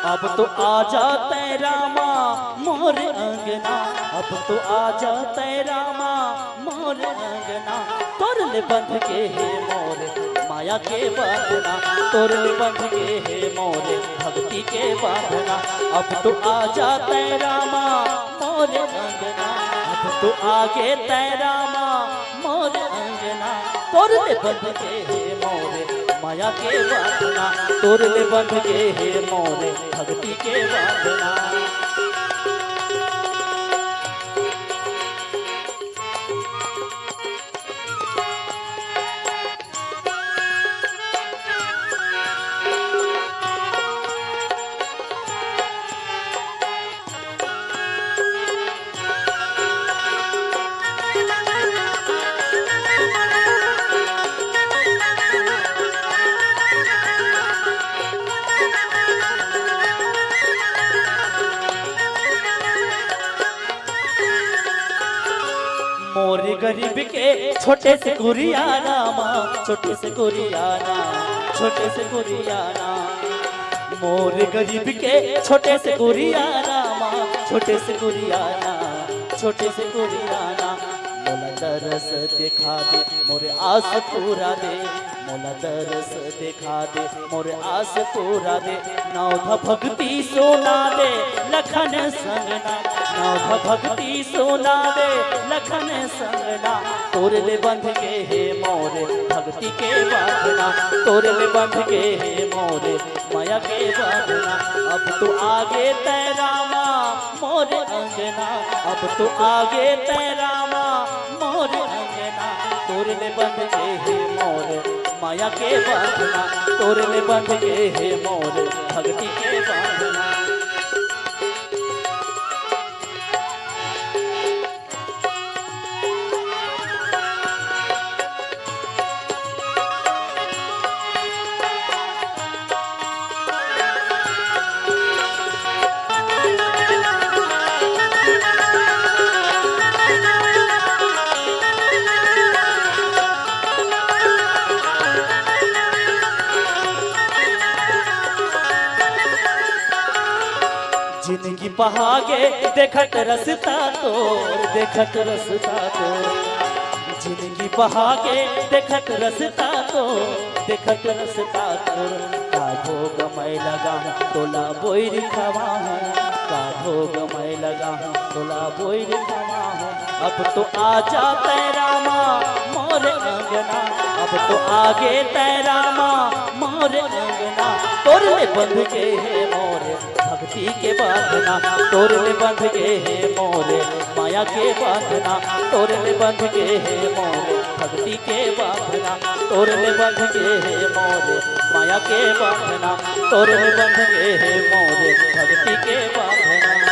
अब तो आजा तेरा माँ मोर अंगना, अब तो आजा तेरा माँ मोर अंगना। तोरले बंध के है मोरे माया के बांधना, तोरले बंध के है मोरे भक्ति के बांधना। अब तो आजा तेरा माँ मोर अंगना, अब तो आगे तेरा माँ मोर अंगना। तोरले बंध के है मोरे माया के बांधना, तोरले बंध के है मोरे भक्ति के बांधना। मोरे गरीब के छोटे से कुरियाना माँ, छोटे से कुरियाना, छोटे से कुरियाना। मोरे गरीब के छोटे से कुरियाना माँ, छोटे से कुरियाना, छोटे से कुरियाना। मोला तरस दिखा दे मोरे आस पूरा दे, मोला तरस दिखा दे मोरे आस पूरा दे। नौधा भक्ति सोना दे लखन संगना, नौधा भक्ति सोना दे लखन संगना। तोरले बंध के है मोरे भक्ति के बांधना, तोरले बंध के है मोरे माया के बांधना। अब तो आगे तेरा माँ मोरे अंगना, अब तो आगे तेरा माँ मोरे अंगना। तोरले बंध के है मोरे माया के बांधना, तोरले बंध के है मोरे भक्ति के बांधना। जिंदगी बहागे देखत रसता तोर, देखत रसता तोर। जिंदगी बहागे देखत रसता तोर, देखत रसता तोर। का भोग मैं लगा हूँ तोला बोइर खवा हूँ, का भोग मैं लगा हूँ तोला बोइर खवा हूँ। अब तो आजा तेरा माँ मोरे अंगना, अब तो आगे तेरा माँ मोरे अंगना। तोरले बंध के है मोरे भक्ति के बांधना, तोरले बंध के है मोरे माया के बांधना, तोरले बंध के है मोरे भक्ति के बांधना, तोरले बंध के है मोरे माया के बांधना, तोरले बंध के है मोरे भक्ति के बांधना।